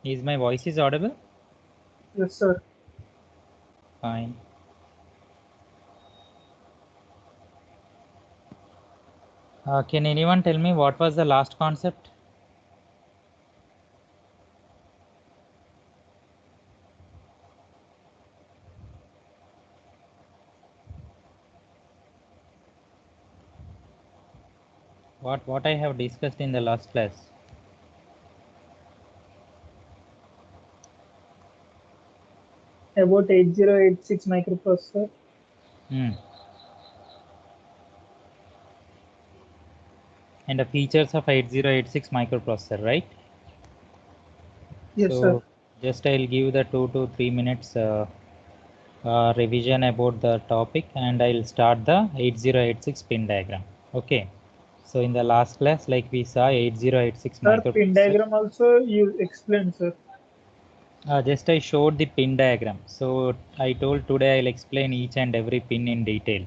Is my voice is audible? Yes, sir. Fine. Can anyone tell me what was the last concept? What I have discussed in the last class? About 8086 microprocessor. Hmm. And the features of 8086 microprocessor, right? Yes, sir. So just I'll give the 2 to 3 minutes revision about the topic, and I'll start the 8086 pin diagram. Okay. So in the last class, like we saw 8086 Sir, pin microprocessor. diagram also you explained, sir. Just I showed the pin diagram. So I told today I'll explain each and every pin in detail.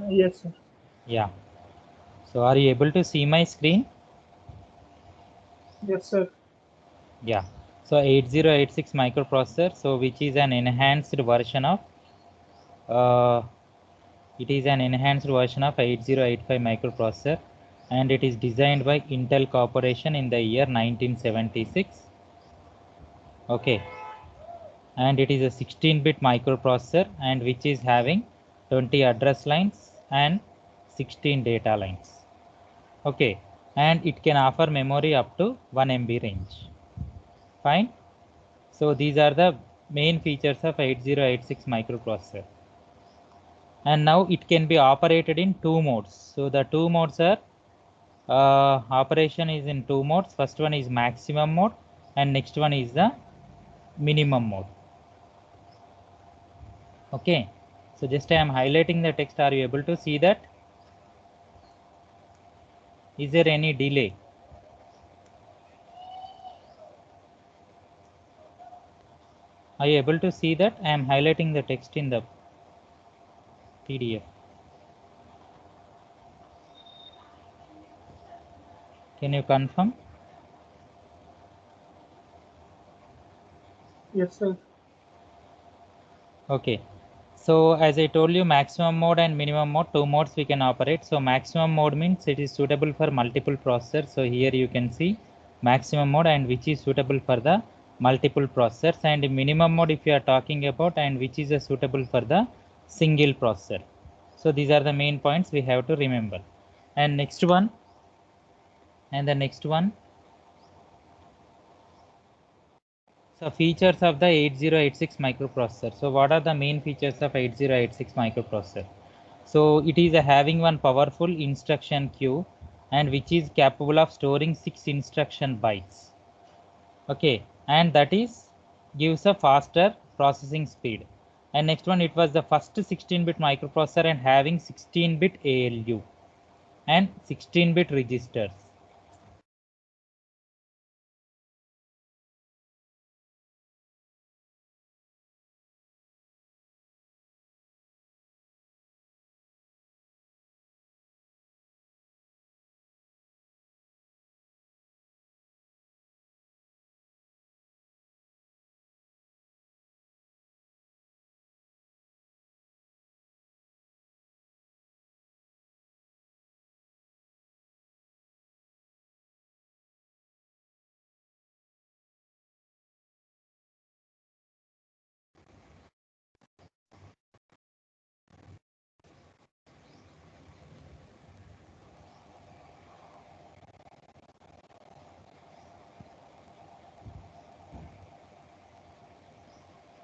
Yes, sir. Yeah. So are you able to see my screen? Yes, sir. Yeah. So 8086 microprocessor, so which is an enhanced version of it is an enhanced version of 8085 microprocessor, and it is designed by Intel Corporation in the year 1976. Okay. And it is a 16-bit microprocessor, and which is having 20 address lines and 16 data lines. Okay. And it can offer memory up to 1 MB range. Fine. So these are the main features of 8086 microprocessor. And now it can be operated in two modes. So the two modes are operation is in two modes. First one is maximum mode, and next one is the minimum mode. Okay. So just I am highlighting the text. Are you able to see that? Is there any delay? Are you able to see that? I am highlighting the text in the PDF. Can you confirm? Yes, sir. Okay. So as I told you, maximum mode and minimum mode, two modes we can operate. So maximum mode means it is suitable for multiple processors. So here you can see maximum mode, and which is suitable for the multiple processors, and minimum mode if you are talking about, and which is suitable for the single processor. So these are the main points we have to remember. And next one, and the next one. So features of the 8086 microprocessor. So what are the main features of 8086 microprocessor? So it is having one powerful instruction queue, and which is capable of storing 6 instruction bytes. Okay, and that is gives a faster processing speed. And next one, it was the first 16-bit microprocessor and having 16-bit ALU and 16-bit registers.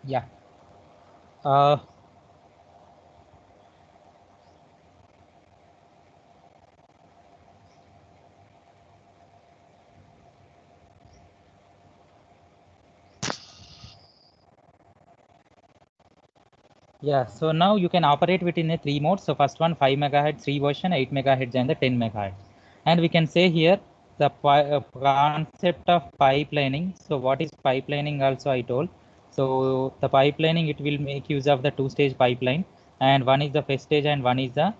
Yeah. Uh, Yeah, so now you can operate within a three modes. So first one 5 megahertz, 3 version, 8 megahertz, and the 10 megahertz. And we can say here the concept of pipelining. So what is pipelining also I told. So the pipelining, it will make use of the two-stage pipeline, and one is the fetch stage and one is the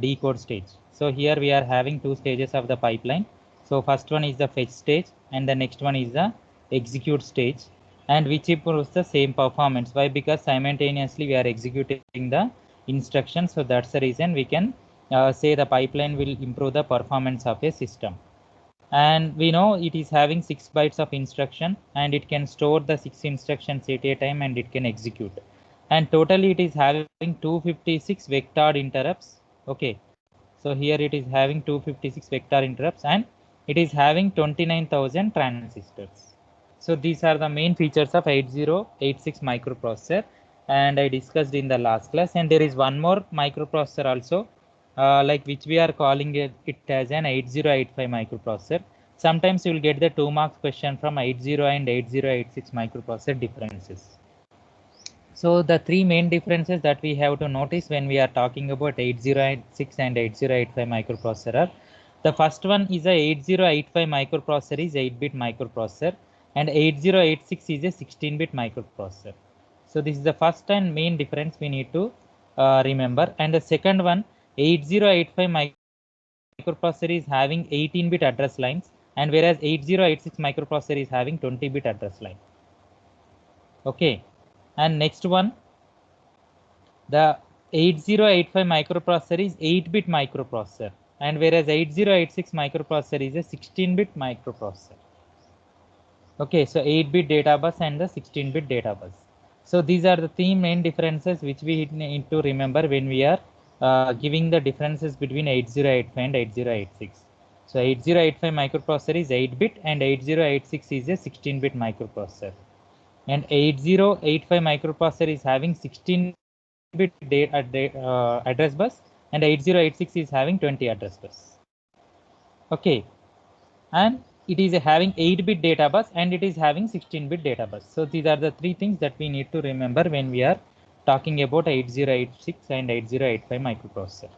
decode stage. So here we are having two stages of the pipeline. So first one is the fetch stage, and the next one is the execute stage, and which improves the same performance. Why? Because simultaneously we are executing the instructions. So that's the reason we can say the pipeline will improve the performance of a system. And we know it is having 6 bytes of instruction, and it can store the 6 instructions at a time, and it can execute. And totally it is having 256 vectored interrupts. Okay, so here it is having 256 vector interrupts, and it is having 29,000 transistors. So these are the main features of 8086 microprocessor, and I discussed in the last class. And there is one more microprocessor also, like which we are calling it as an 8085 microprocessor. Sometimes you will get the 2 marks question from 80 and 8086 microprocessor differences. So the three main differences that we have to notice when we are talking about 8086 and 8085 microprocessor are, the first one is a 8085 microprocessor is 8-bit microprocessor, and 8086 is a 16-bit microprocessor. So this is the first and main difference we need to remember. And the second one, 8085 microprocessor is having 18-bit address lines, and whereas 8086 microprocessor is having 20-bit address line. Okay, and next one, the 8085 microprocessor is 8-bit microprocessor, and whereas 8086 microprocessor is a 16-bit microprocessor. Okay, so 8-bit data bus and the 16-bit data bus. So these are the three main differences which we need to remember when we are giving the differences between 8085 and 8086. So 8085 microprocessor is 8-bit and 8086 is a 16-bit microprocessor. And 8085 microprocessor is having 16-bit address bus, and 8086 is having 20 address bus. Okay, and it is having 8-bit data bus, and it is having 16-bit data bus. So these are the three things that we need to remember when we are talking about 8086 and 8085 microprocessor.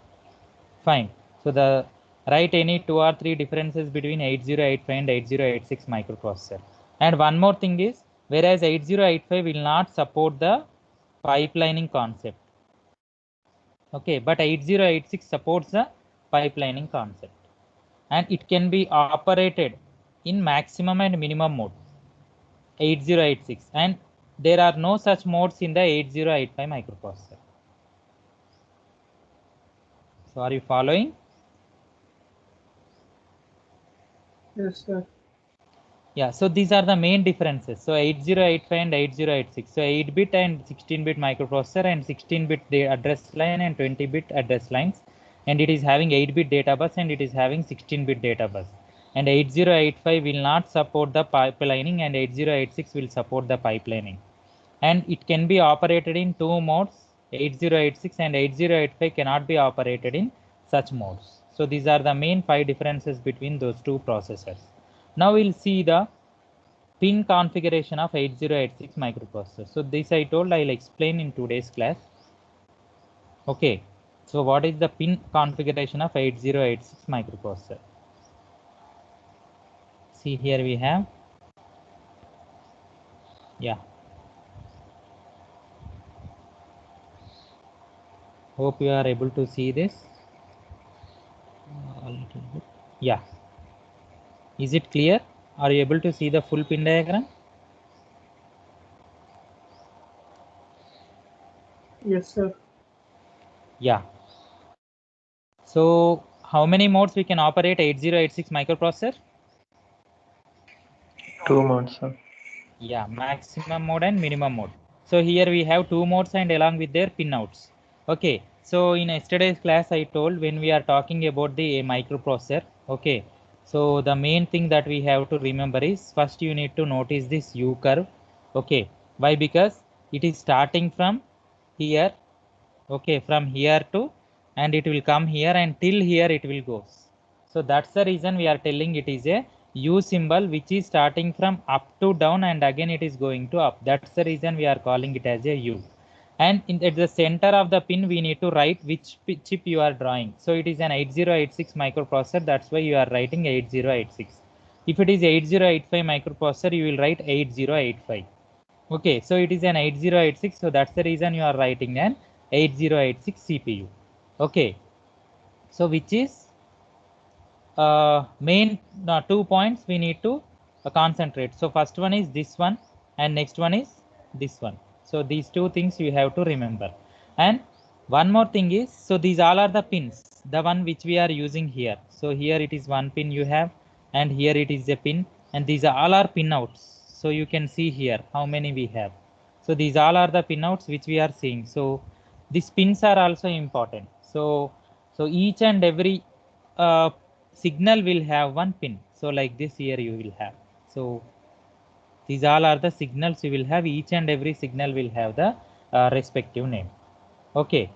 Fine. So the write any 2 or 3 differences between 8085 and 8086 microprocessor. And one more thing is, whereas 8085 will not support the pipelining concept. Okay, but 8086 supports the pipelining concept, and it can be operated in maximum and minimum mode. 8086, and there are no such modes in the 8085 microprocessor. So are you following? Yes, sir. Yeah, so these are the main differences. So 8085 and 8086. So 8-bit and 16-bit microprocessor, and 16-bit address line and 20-bit address lines. And it is having 8-bit data bus, and it is having 16-bit data bus. And 8085 will not support the pipelining, and 8086 will support the pipelining. And it can be operated in 2 modes. 8086 and 8085 cannot be operated in such modes. So these are the main 5 differences between those two processors. Now we'll see the pin configuration of 8086 microprocessor. So this I told I'll explain in today's class. Okay, so what is the pin configuration of 8086 microprocessor? See, here we have, yeah, hope you are able to see this a little bit. Yeah, is it clear? Are you able to see the full pin diagram? Yes, sir. Yeah. So how many modes we can operate 8086 microprocessor? 2 modes, sir. Yeah, maximum mode and minimum mode. So here we have 2 modes and along with their pinouts. Okay, so in yesterday's class I told when we are talking about the microprocessor, okay, so the main thing that we have to remember is, first you need to notice this U curve. Okay, why? Because it is starting from here, okay, from here to, and it will come here, and till here it will go. So that's the reason we are telling it is a U symbol, which is starting from up to down, and again it is going to up. That's the reason we are calling it as a U. And at the center of the pin we need to write which chip you are drawing. So it is an 8086 microprocessor, that's why you are writing 8086. If it is 8085 microprocessor, you will write 8085. Okay, so it is an 8086, so that's the reason you are writing an 8086 CPU. Okay, so which is main 2 points we need to concentrate. So first one is this one and next one is this one. So these two things you have to remember. And one more thing is, so these all are the pins, the one which we are using here. So here it is one pin you have, and here it is a pin, and these all are pin outs. So you can see here how many we have. So these all are the pin outs which we are seeing. So these pins are also important. So each and every signal will have one pin. So like this here you will have. So these all are the signals you will have. Each and every signal will have the respective name. Okay.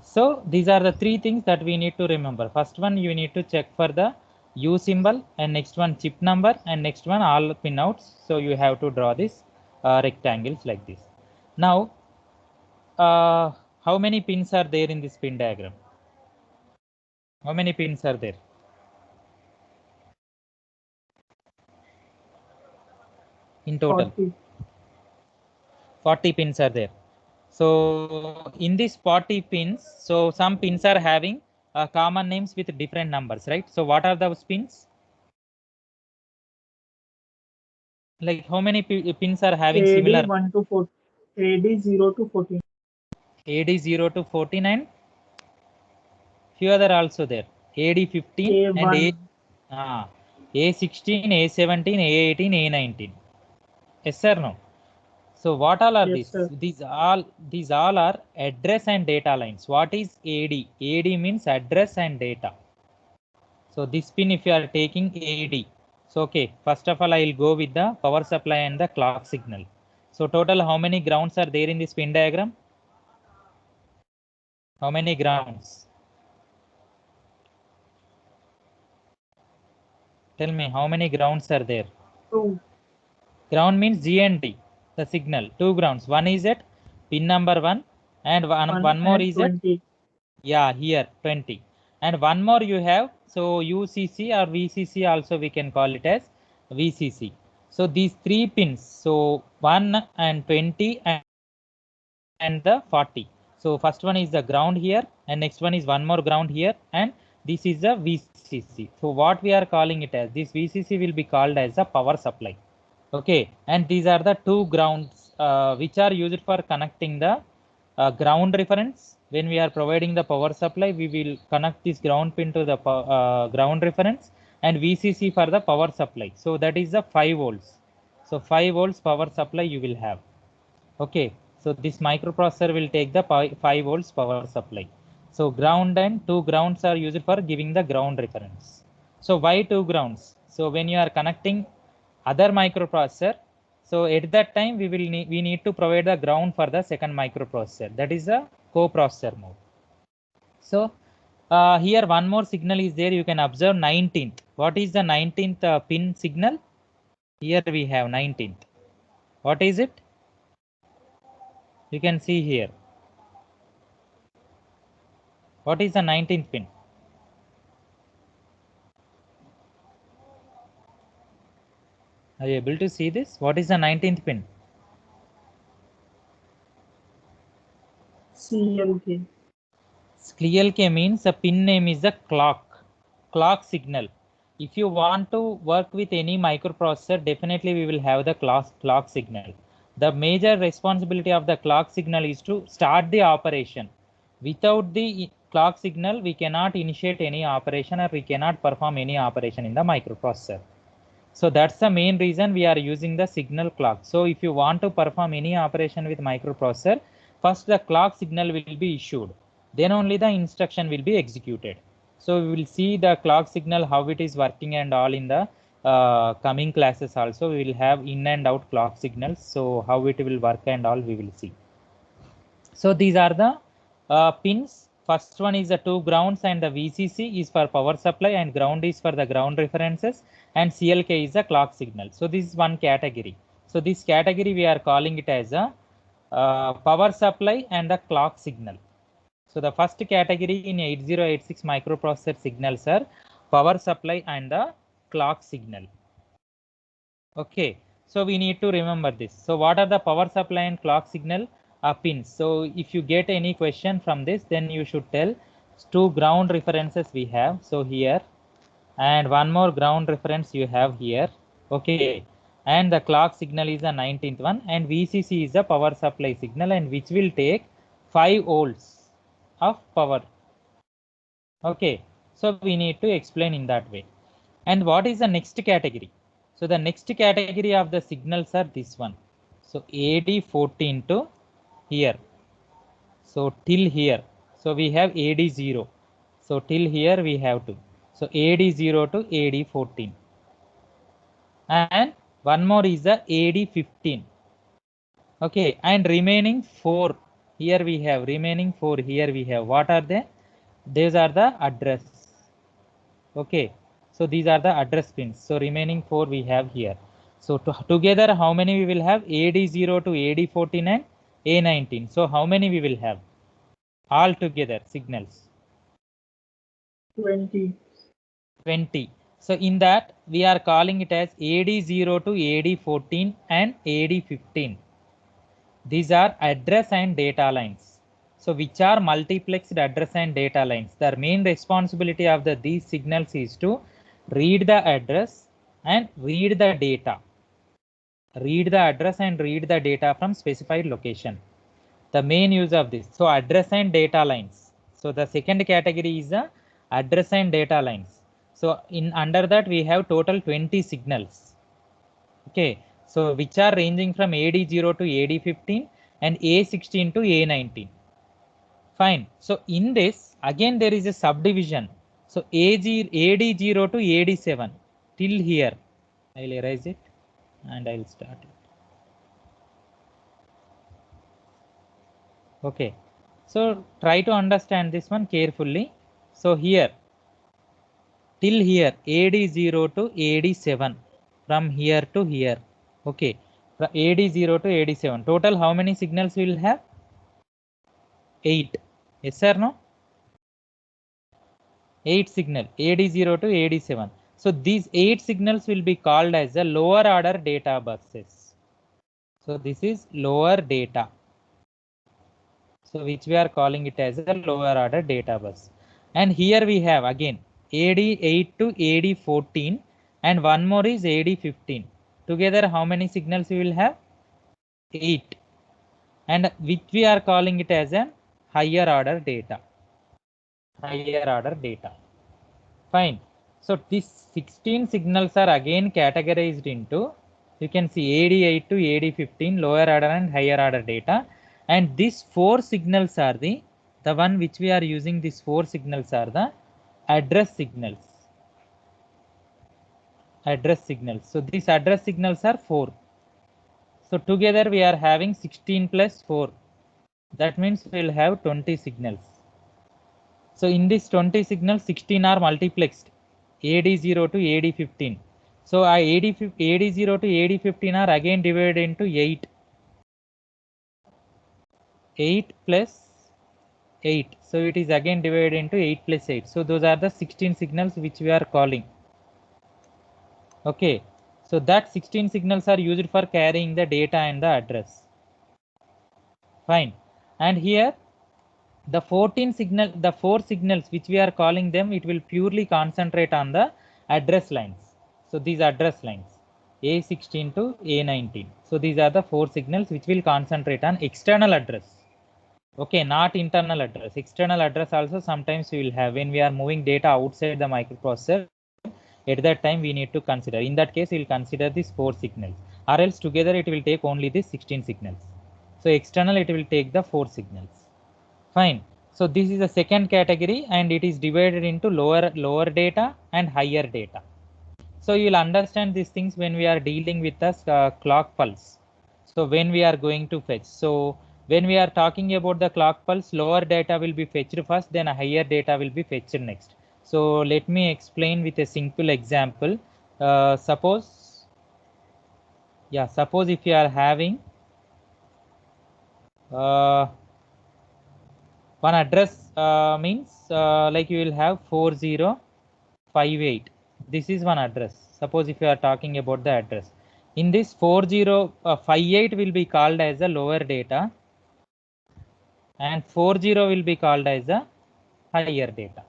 So these are the three things that we need to remember. First one, you need to check for the U symbol, and next one chip number, and next one all pin outs. So you have to draw this rectangles like this. Now, how many pins are there in this pin diagram? How many pins are there? In total? 40 pins are there. So in these 40 pins, so some pins are having common names with different numbers, right? So what are those pins? Like how many pins are having AD similar? 1 to 4, AD 0 to 14. AD 0 to 49, few other also there. AD 15 and A16, A17, A18, A19. Yes or no? So what all are Yes, these? sir. These all are address and data lines. What is AD? AD means address and data. So this pin, if you are taking AD, so okay, first of all I will go with the power supply and the clock signal. So total how many grounds are there in this pin diagram? How many grounds? Tell me, how many grounds are there? 2. Ground means G and D, the signal. 2 grounds. One is at pin number 1, and one more and is 20. at, yeah, here 20. And one more you have, so UCC or VCC also we can call it as VCC. So these 3 pins, so 1 and 20 and the 40. So first one is the ground here, and next one is one more ground here, and this is the VCC. So what we are calling it as, this VCC will be called as a power supply. Okay, and these are the 2 grounds which are used for connecting the ground reference. When we are providing the power supply, we will connect this ground pin to the ground reference, and VCC for the power supply. So that is the 5 volts. So 5 volts power supply you will have. Okay, so this microprocessor will take the 5 volts power supply. So ground and 2 grounds are used for giving the ground reference. So why 2 grounds? So when you are connecting other microprocessor, so at that time we need to provide the ground for the second microprocessor, that is a coprocessor mode. So here one more signal is there. You can observe 19th. What is the 19th pin signal? Here we have 19th. What is it? You can see here. What is the 19th pin? Are you able to see this? What is the 19th pin? CLK. CLK means the pin name is the clock signal. If you want to work with any microprocessor, definitely we will have the clock signal. The major responsibility of the clock signal is to start the operation. Without the clock signal, we cannot initiate any operation, or we cannot perform any operation in the microprocessor. So that's the main reason we are using the signal clock. So if you want to perform any operation with microprocessor, first the clock signal will be issued, then only the instruction will be executed. So we will see the clock signal, how it is working and all in the coming classes also. We will have in and out clock signals. So how it will work and all we will see. So these are the pins. First one is the 2 grounds, and the VCC is for power supply, and ground is for the ground references, and CLK is the clock signal. So this is one category. So this category we are calling it as a power supply and the clock signal. So the first category in 8086 microprocessor signals are power supply and the clock signal. Okay, so we need to remember this. So what are the power supply and clock signal pins? So if you get any question from this, then you should tell 2 ground references we have. So here, and one more ground reference you have here. Okay, and the clock signal is the 19th one, and VCC is the power supply signal, and which will take 5 volts of power. Okay, so we need to explain in that way. And what is the next category? So the next category of the signals are this one. So AD14 to here. So till here. So we have AD0. So till here we have to. So AD0 to AD14. And one more is the AD15. Okay, and remaining 4. Here we have remaining 4. Here we have. What are they? These are the address. Okay, so these are the address pins. So remaining 4 we have here. So together how many we will have? AD0 to AD14 and A19. So how many we will have? All together signals. 20. 20. So in that we are calling it as AD0 to AD14 and AD15. These are address and data lines. So which are multiplexed address and data lines. The main responsibility of these signals is to read the address and read the data. Read the address and read the data from specified location. The main use of this. So address and data lines. So the second category is the address and data lines. So in under that we have total 20 signals. Okay. So which are ranging from AD0 to AD15 and A16 to A19. Fine. So in this again there is a subdivision. So AD0 to AD7 till here. I'll erase it and I'll start it. Okay. So try to understand this one carefully. So here till here AD0 to AD7 from here to here. Okay. From AD0 to AD7. Total how many signals we will have? 8. Yes or no? 8 signal AD0 to AD7. So these 8 signals will be called as the lower order data buses. So this is lower data. So which we are calling it as a lower order data bus. And here we have again AD8 to AD14 and one more is AD15. Together how many signals we will have? 8. And which we are calling it as a higher order data. Higher order data. Fine. So these 16 signals are again categorized into, you can see AD8 to AD15 lower order and higher order data. And these 4 signals are the one which we are using, these 4 signals are the address signals. Address signals. So these address signals are 4. So together we are having 16 plus 4. That means we will have 20 signals. So in this 20 signals, 16 are multiplexed. AD0 to AD15. So AD0 to AD15 are again divided into 8. 8 plus 8. So it is again divided into 8 plus 8. So those are the 16 signals which we are calling. Okay. So that 16 signals are used for carrying the data and the address. Fine. And here the 4 signals which we are calling them, it will purely concentrate on the address lines. So these address lines A16 to A19. So these are the 4 signals which will concentrate on external address. Okay, not internal address. External address also sometimes we will have when we are moving data outside the microprocessor. At that time we need to consider. In that case we will consider these 4 signals, or else together it will take only these 16 signals. So external it will take the 4 signals. Fine. So this is the second category and it is divided into lower data and higher data. So you will understand these things when we are dealing with the clock pulse. So when we are going to fetch. So when we are talking about the clock pulse, lower data will be fetched first, then a higher data will be fetched next. So let me explain with a simple example. Suppose if you are having one address means like you will have 4058. This is one address. Suppose if you are talking about the address. In this 4058 will be called as a lower data and 40 will be called as a higher data.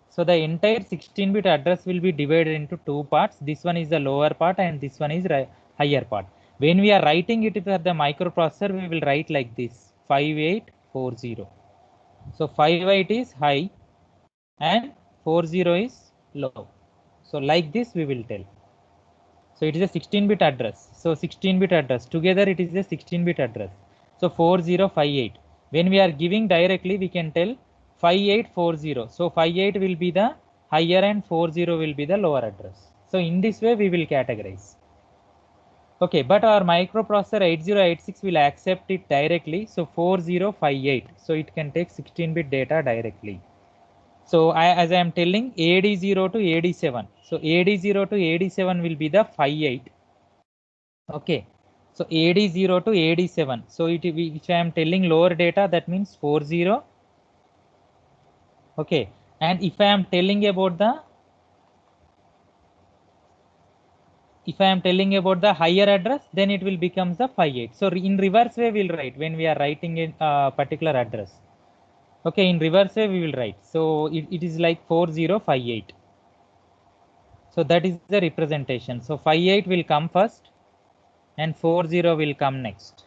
So the entire 16-bit address will be divided into 2 parts. This one is the lower part and this one is higher part. When we are writing it for the microprocessor, we will write like this 5840. So 58 is high and 40 is low. So like this we will tell. So it is a 16-bit address. So 16-bit address together it is a 16-bit address. So 4058. When we are giving directly, we can tell 5840. So 58 will be the higher and 40 will be the lower address. So in this way we will categorize. Okay, but our microprocessor 8086 will accept it directly. So 4058. So it can take 16-bit data directly. So as I am telling, AD0 to AD7. So AD0 to AD7 will be the 58. Okay. So AD0 to AD7. So if I am telling lower data, that means 40. Okay. And if I am telling about the higher address, then it will become the 58. So in reverse way we'll write when we are writing a particular address. Okay, in reverse way we will write. So it is like 4058. So that is the representation. So 58 will come first and 40 will come next.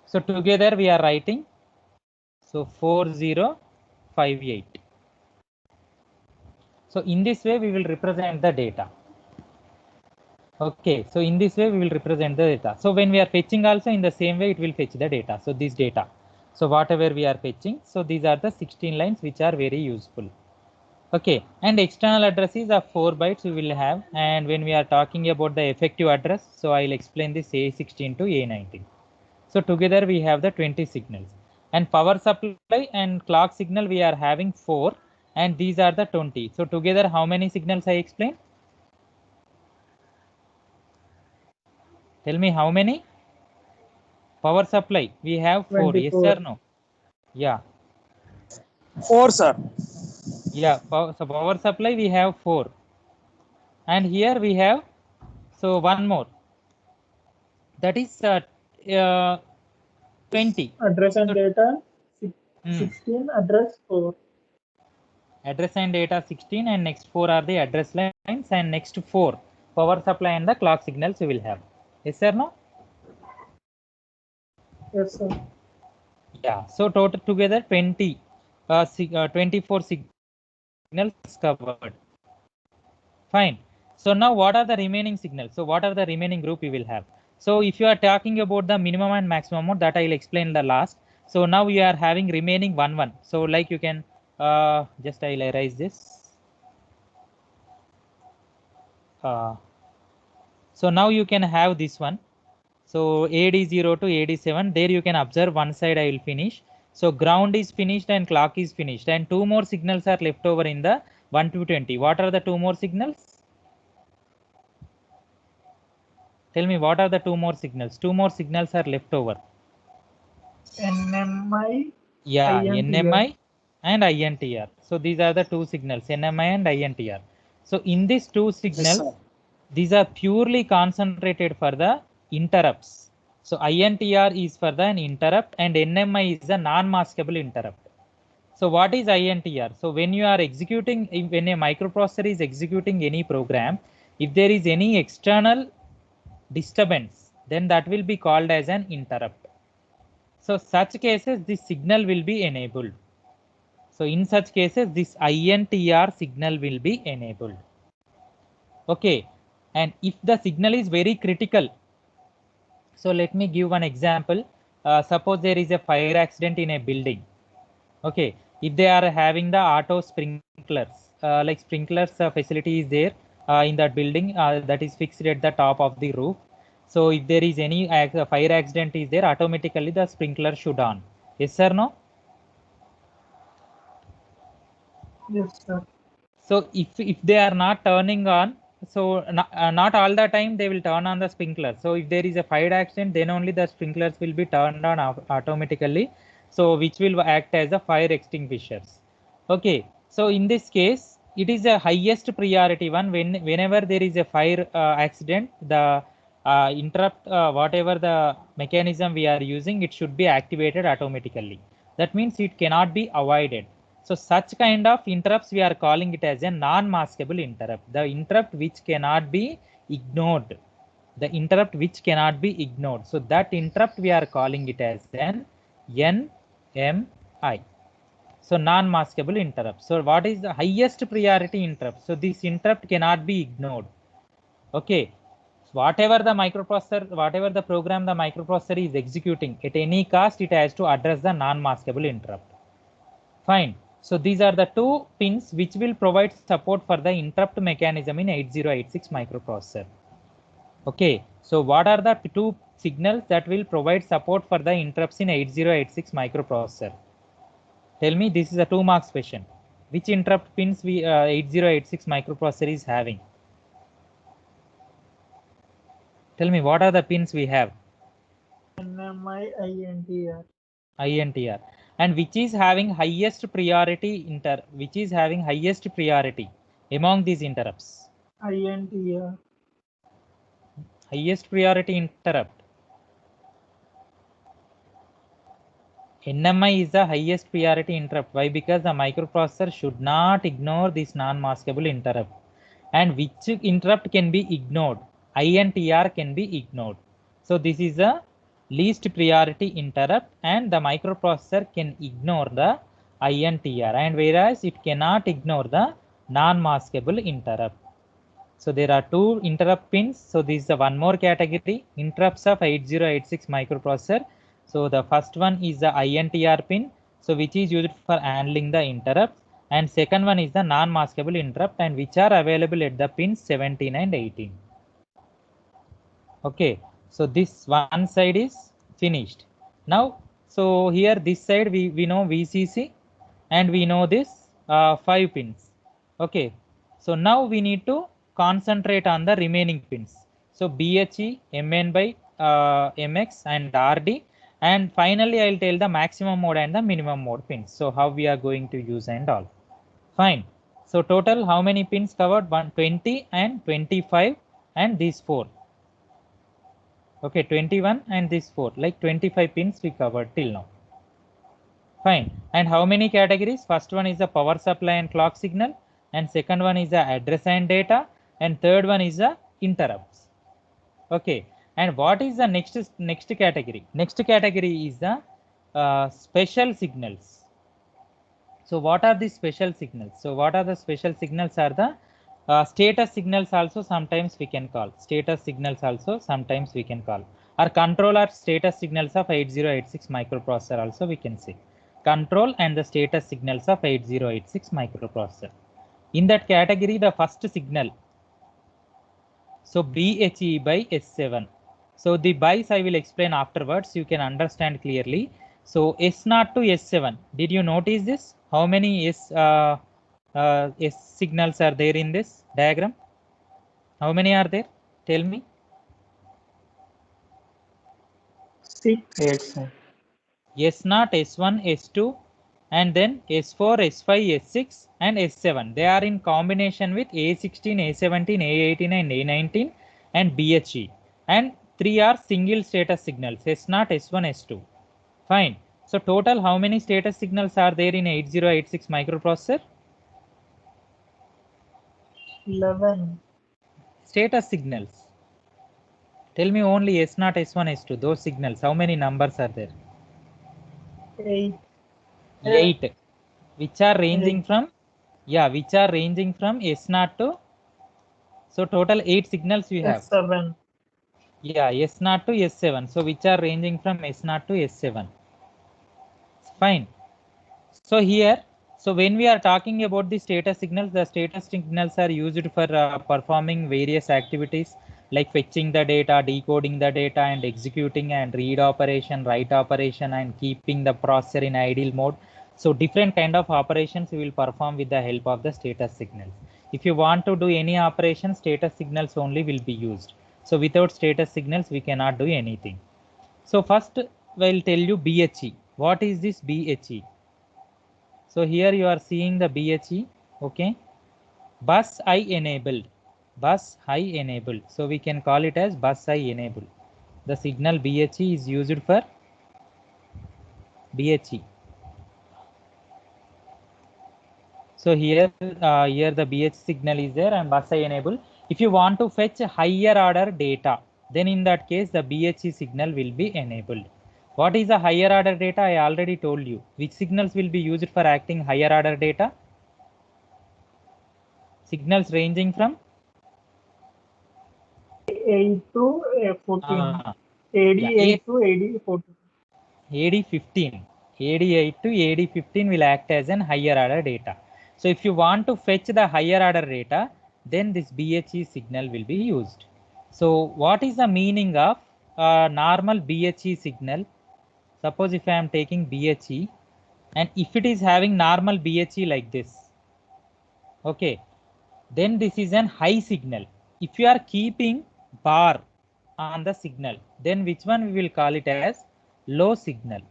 So together we are writing. So 4058. So in this way we will represent the data. Okay, so in this way we will represent the data. So when we are fetching also, in the same way it will fetch the data. So this data. So whatever we are fetching, so these are the 16 lines which are very useful. Okay, and external addresses of 4 bytes we will have. And when we are talking about the effective address, so I will explain this A16 to A19. So together we have the 20 signals. And power supply and clock signal we are having 4, and these are the 20. So together how many signals I explained? Tell me how many? Power supply we have 4. 24. Yes or no? Yeah. 4, sir. Yeah. So power supply we have 4. And here we have, so one more. That is 20. Address and So, data 16, address 4. Address and data 16, and next 4 are the address lines, and next 4 power supply and the clock signals we will have. Yes or no? Yes, sir. Yeah. So total together 24 signals covered. Fine. So now what are the remaining signals? So what are the remaining group we will have? So if you are talking about the minimum and maximum mode, that I will explain the last. So now we are having remaining 1 1. So like you can just I will erase this. So now you can have this one. So AD0 to AD7, there you can observe one side I will finish. So ground is finished and clock is finished, and 2 more signals are left over in the 1 to 20. What are the 2 more signals? Tell me, what are the 2 more signals? 2 more signals are left over. NMI. Yeah, INTR. NMI and INTR. So these are the 2 signals, NMI and INTR. So in these 2 signals, sir. these are purely concentrated for the interrupts. So INTR is for an interrupt, and NMI is a non-maskable interrupt. So what is INTR? So when you are executing, when a microprocessor is executing any program, if there is any external disturbance, then that will be called as an interrupt. So such cases, this signal will be enabled. So in such cases, this INTR signal will be enabled. Okay. And if the signal is very critical, so let me give one example. Suppose there is a fire accident in a building. Okay. If they are having the auto sprinklers, like sprinklers facility is there in that building that is fixed at the top of the roof. So if there is any fire accident is there, automatically the sprinkler should on. Yes or no? Yes, sir. So if they are not turning on, so not all the time they will turn on the sprinkler. So if there is a fire accident, then only the sprinklers will be turned on automatically. So which will act as a fire extinguishers. Okay. So in this case, it is a highest priority one. Whenever there is a fire accident, the interrupt whatever the mechanism we are using, it should be activated automatically. That means it cannot be avoided. So such kind of interrupts we are calling it as a non-maskable interrupt, the interrupt which cannot be ignored. the interrupt which cannot be ignored. So that interrupt we are calling it as an NMI. So non-maskable interrupt. So what is the highest priority interrupt? So this interrupt cannot be ignored. Okay. So whatever the microprocessor, whatever the program the microprocessor is executing, at any cost it has to address the non-maskable interrupt. Fine. So these are the two pins which will provide support for the interrupt mechanism in 8086 microprocessor. Okay. So what are the two signals that will provide support for the interrupts in 8086 microprocessor? Tell me, this is a 2 marks question. Which interrupt pins we 8086 microprocessor is having? Tell me, what are the pins we have? NMI, INTR. INTR. And which is having highest priority which is having highest priority among these interrupts? INTR. Highest priority interrupt. NMI is the highest priority interrupt. Why? Because the microprocessor should not ignore this non-maskable interrupt. And which interrupt can be ignored? INTR can be ignored. So this is a least priority interrupt, and the microprocessor can ignore the INTR, and whereas it cannot ignore the non-maskable interrupt. So there are two interrupt pins. So this is the one more category, interrupts of 8086 microprocessor. So the first one is the INTR pin, so which is used for handling the interrupts, and second one is the non-maskable interrupt, and which are available at the pins 17 and 18. Okay, so this one side is finished. Now, so here this side we know VCC, and we know this 5 pins. Okay, so now we need to concentrate on the remaining pins. So BHE, MN by MX and RD, and finally I'll tell the maximum mode and the minimum mode pins. So how we are going to use and all. Fine. So total how many pins covered? 120 and 25 and these 4. Okay, 21 and these 4, like 25 pins we covered till now. Fine. And how many categories? First one is the power supply and clock signal, and second one is the address and data, and third one is the interrupts. Okay. And what is the next category? Next category is the special signals. So what are the special signals? So what are the special signals? Are the status signals also sometimes we can call. Status signals also sometimes we can call. Or controller status signals of 8086 microprocessor also we can say. Control and the status signals of 8086 microprocessor. In that category, the first signal, so BHE by S7. So the bytes I will explain afterwards, you can understand clearly. So S0 to S7, did you notice this? How many S signals are there in this diagram? How many are there? Tell me. 6. Yes, sir. S0, S1, S2, and then S4, S5, S6, and S7. They are in combination with A16, A17, A18, and A19 and BHE. And 3 are single status signals, S0, S1, S2. Fine. So total how many status signals are there in 8086 microprocessor? 11. Status signals. Tell me only S0, S1, S2, those signals. How many numbers are there? 8. 8. Which are ranging from, yeah, which are ranging from S0 to, so total 8 signals we have. S7. Yeah, S0 to S7. So which are ranging from S0 to S7. Fine. So here, so when we are talking about the status signals, the status signals are used for performing various activities like fetching the data, decoding the data, and executing and read operation, write operation, and keeping the processor in idle mode. So different kind of operations we will perform with the help of the status signals. If you want to do any operation, status signals only will be used. So without status signals, we cannot do anything. So first, we'll tell you BHE. What is this BHE? So here you are seeing the BHE, okay. Bus I enabled, bus I enabled. So we can call it as bus I enabled. The signal BHE is used for BHE. So here, here the BHE signal is there and bus I enable. If you want to fetch higher order data, then in that case the BHE signal will be enabled. What is the higher order data? I already told you. Which signals will be used for acting higher order data? Signals ranging from 8 to 14. uh, AD yeah, 8 to AD 14. AD15. AD8 to AD15 will act as an higher order data. So if you want to fetch the higher order data, then this BHE signal will be used. So what is the meaning of normal BHE signal? Suppose if I am taking BHE and if it is having normal BHE like this, okay, then this is an high signal. If you are keeping bar on the signal, then which one we will call it as low signal.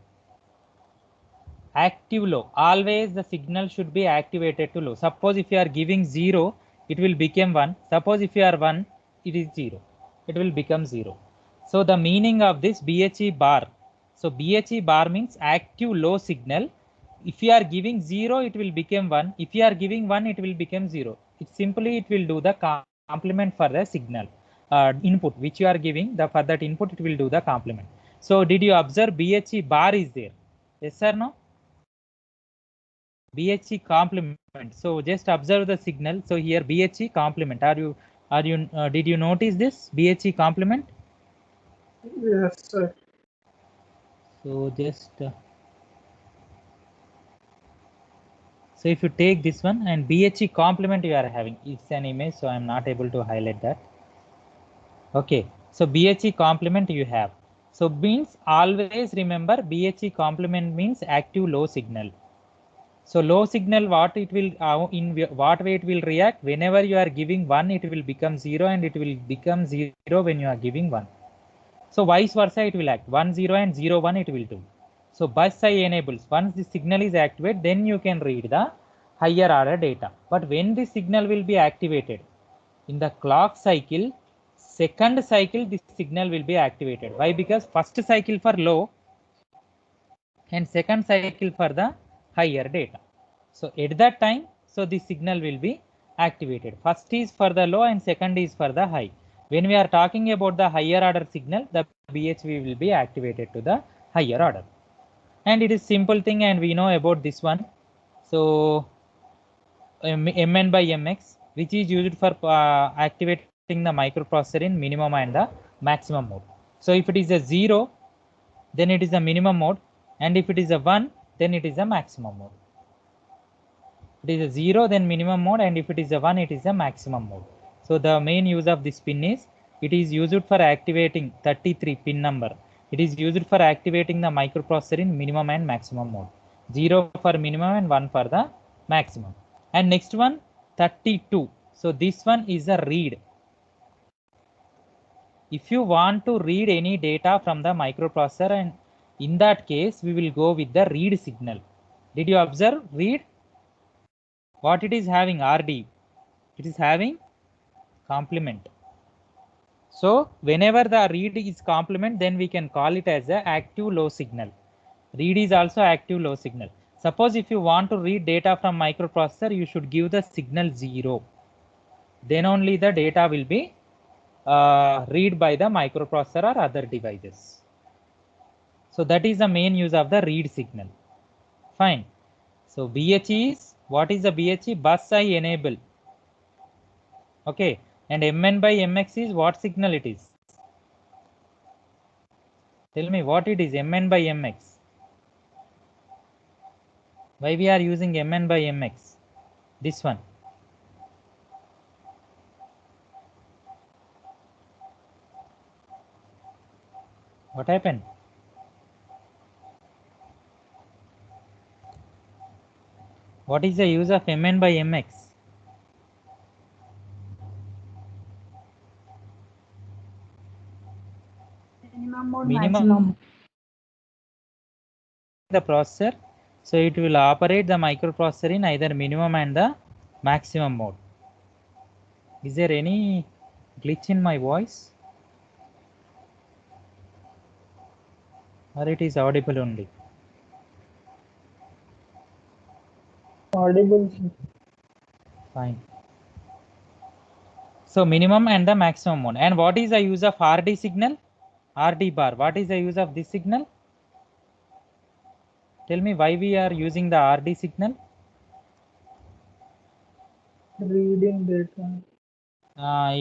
Active low. Always the signal should be activated to low. Suppose if you are giving 0, it will become 1. Suppose if you are 1, it is 0. It will become 0. So the meaning of this BHE bar. So BHE bar means active low signal. If you are giving 0, it will become 1. If you are giving 1, it will become 0. It will do the complement for the signal input which you are giving. For that input, it will do the complement. So did you observe BHE bar is there? Yes or no? BHE complement. So just observe the signal. So here BHE complement. Did you notice this BHE complement? Yes, sir. So just so if you take this one and BHE complement you are having, it's an image, so I'm not able to highlight that. Okay, so BHE complement you have. So means always remember BHE complement means active low signal. So low signal, what it will in what way it will react? Whenever you are giving 1, it will become 0 and it will become 0 when you are giving 1. So vice versa it will act 1 0 and 0 1 it will do. So bus I enables. Once the signal is activated, then you can read the higher order data. But when the signal will be activated in the clock cycle, second cycle this signal will be activated. Why? Because first cycle for low and second cycle for the higher data. So at that time, so the signal will be activated. First is for the low and second is for the high. When we are talking about the higher order signal, the BHV will be activated to the higher order. And it is simple thing and we know about this one. So Mn by Mx, which is used for activating the microprocessor in minimum and the maximum mode. So if it is a 0, then it is a minimum mode, and if it is a 1, then it is a maximum mode. It is a 0, then minimum mode, and if it is a 1, it is a maximum mode. So the main use of this pin is, it is used for activating 33 pin number. It is used for activating the microprocessor in minimum and maximum mode. 0 for minimum and 1 for the maximum. And next one, 32. So this one is a read. If you want to read any data from the microprocessor, and in that case, we will go with the read signal. Did you observe read? What it is having? RD. It is having complement. So whenever the read is complement, then we can call it as a active low signal. Read is also active low signal. Suppose if you want to read data from microprocessor, you should give the signal 0. Then only the data will be read by the microprocessor or other devices. So that is the main use of the read signal. Fine. So BHE is, what is the BHE? Bus I enable. Okay. And Mn by Mx is what signal it is? Tell me what it is, Mn by Mx. Why we are using Mn by Mx? This one. What happened? What is the use of Mn by Mx? Minimum or Minimum maximum? the processor. So it will operate the microprocessor in either minimum and the maximum mode. Is there any glitch in my voice? Or it is audible only? Audible. Fine. So minimum and the maximum mode. And what is the use of RD signal? RD bar. What is the use of this signal? Tell me why we are using the RD signal. Reading data.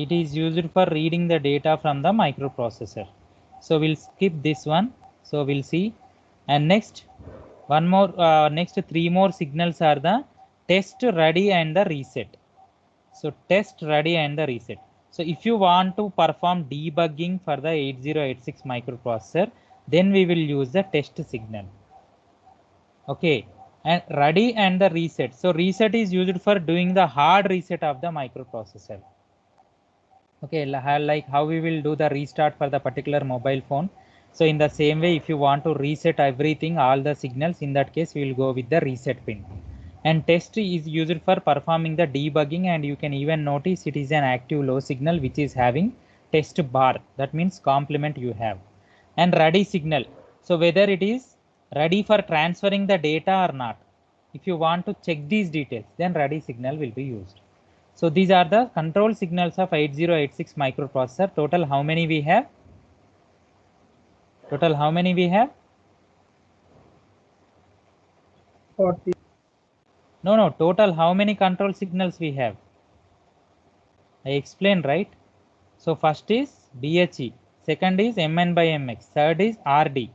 It is used for reading the data from the microprocessor. So we'll skip this one. So we'll see. And next, next three more signals are the test, ready, and the reset. So test, ready, and the reset. So if you want to perform debugging for the 8086 microprocessor, then we will use the test signal. Okay, and ready and the reset. So reset is used for doing the hard reset of the microprocessor. Okay, like how we will do the restart for the particular mobile phone. So in the same way, if you want to reset everything, all the signals, in that case, we will go with the reset pin. And test is used for performing the debugging, and you can even notice it is an active low signal which is having test bar. That means complement you have. And ready signal. So whether it is ready for transferring the data or not. If you want to check these details, then ready signal will be used. So these are the control signals of 8086 microprocessor. Total how many we have? Total how many we have? 40. No, total how many control signals we have? I explained, right? So first is DHE, second is MN by MX, third is RD,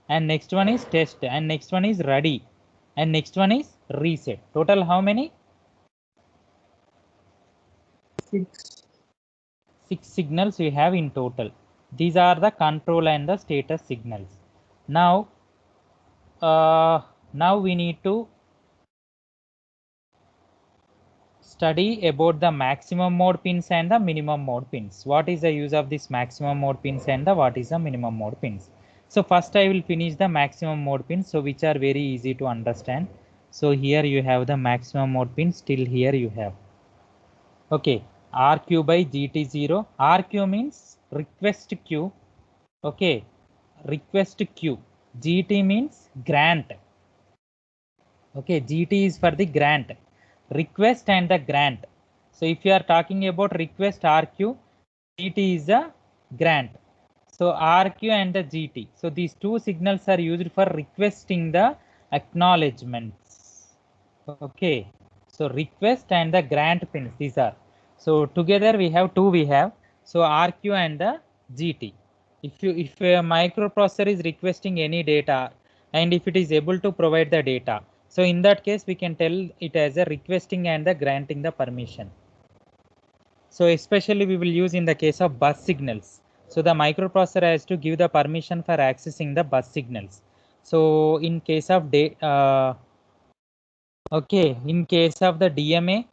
and next one is test, and next one is ready, and next one is reset. Total how many? 6. 6 signals we have in total. These are the control and the status signals. Now we need to study about the maximum mode pins and the minimum mode pins. What is the use of this maximum mode pins and the what is the minimum mode pins? So first I will finish the maximum mode pins, so which are very easy to understand. So here you have the maximum mode pins, till here you have. Okay, RQ by GT0. RQ means request queue. Okay, request queue. GT means grant. Okay, GT is for the grant, request and the grant. So if you are talking about request RQ, GT is the grant. So RQ and the GT. So these two signals are used for requesting the acknowledgements. Okay, so request and the grant pins, these are. So together we have two, so RQ and the GT. If a microprocessor is requesting any data, and if it is able to provide the data, so in that case we can tell it as a requesting and the granting the permission. So especially we will use in the case of bus signals. So the microprocessor has to give the permission for accessing the bus signals. So in case of in case of the DMA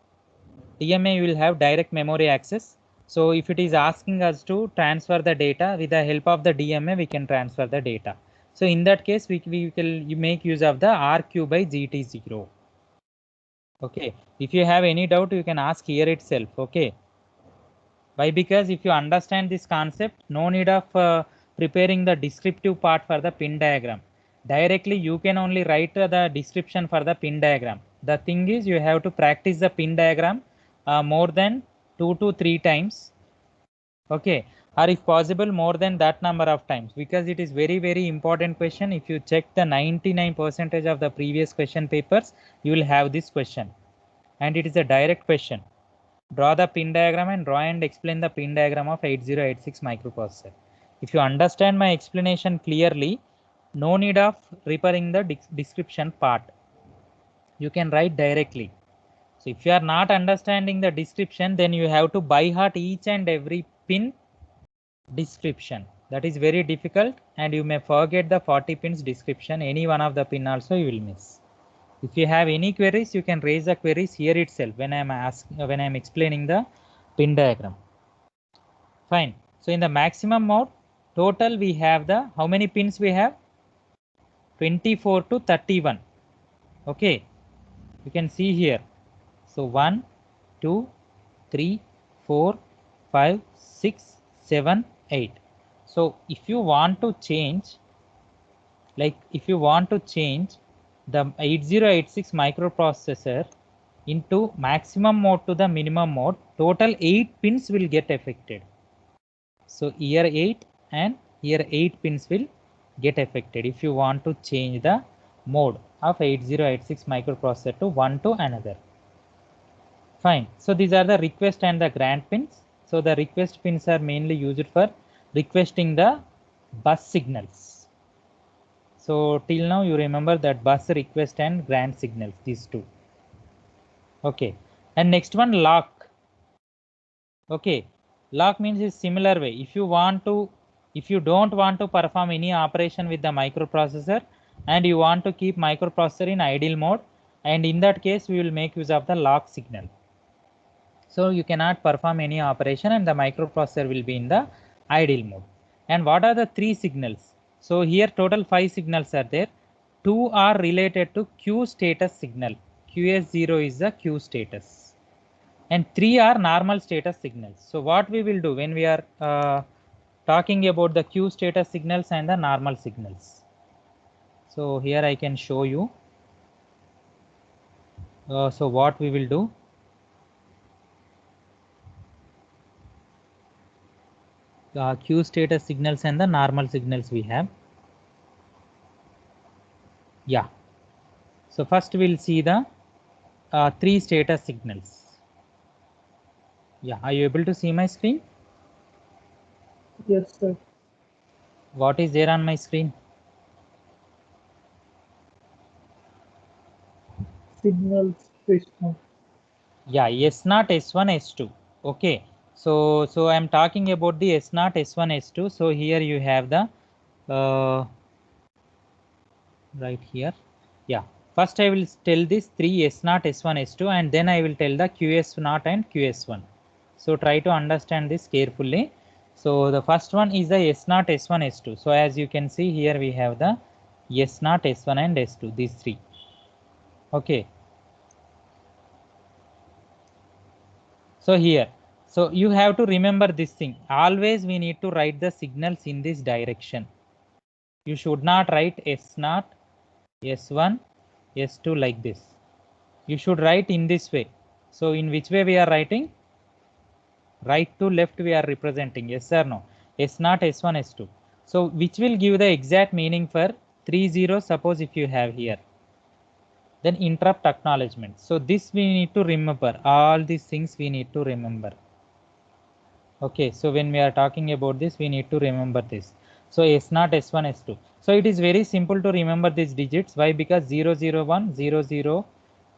will have direct memory access. So if it is asking us to transfer the data, with the help of the DMA, we can transfer the data. So in that case, we will make use of the RQ by GT0. Okay. If you have any doubt, you can ask here itself. Okay. Why? Because if you understand this concept, no need of preparing the descriptive part for the pin diagram. Directly, you can only write the description for the pin diagram. The thing is, you have to practice the pin diagram more than 2 to 3 times. Okay, or if possible more than that number of times, because it is very important question. If you check the 99% of the previous question papers, you will have this question, and it is a direct question. Draw the pin diagram and draw and explain the pin diagram of 8086 microprocessor. If you understand my explanation clearly, no need of preparing the description part. You can write directly. So if you are not understanding the description, then you have to by heart each and every pin description. That is very difficult, and you may forget the 40 pins description. Any one of the pin also you will miss. If you have any queries, you can raise the queries here itself when I am explaining the pin diagram. Fine. So in the maximum mode, total we have the, how many pins we have? 24 to 31. Okay. You can see here. So 1, 2, 3, 4, 5, 6, 7, 8. So if you want to change, the 8086 microprocessor, into maximum mode to the minimum mode, total 8 pins will get affected. So here 8 and here 8 pins will get affected if you want to change the mode of 8086 microprocessor to one to another. Fine. So these are the request and the grant pins. So the request pins are mainly used for requesting the bus signals. So till now you remember that bus request and grant signals, these two. Okay. And next one, lock. Okay. Lock means is similar way. If you don't want to perform any operation with the microprocessor and you want to keep microprocessor in idle mode, and in that case we will make use of the lock signal. So you cannot perform any operation and the microprocessor will be in the idle mode. And what are the 3 signals? So here total 5 signals are there. 2 are related to Q status signal. QS0 is the Q status. And 3 are normal status signals. So what we will do when we are talking about the Q status signals and the normal signals. So here I can show you. So what we will do. Q status signals and the normal signals we have. Yeah. So first we'll see the 3 status signals. Yeah. Are you able to see my screen? Yes, sir. What is there on my screen? Signals system. Yeah. S0, S1, S2. Okay. So I'm talking about the S0, S1, S2. So here you have the right here. Yeah. First I will tell this 3 S0, S1, S2 and then I will tell the QS0 and QS1. So try to understand this carefully. So the first one is the S0, S1, S2. So as you can see here we have the S0, S1 and S2, these 3. Okay. So here, so you have to remember this thing. Always we need to write the signals in this direction. You should not write S0, S1, S2 like this. You should write in this way. So in which way we are writing? Right to left we are representing, yes or no? S0, S1, S2. So which will give the exact meaning for 3 0, suppose if you have here. Then interrupt acknowledgement. So this we need to remember. All these things we need to remember. Okay, so when we are talking about this, we need to remember this. So S0, S1, S2. So it is very simple to remember these digits. Why? Because 001, 00, 000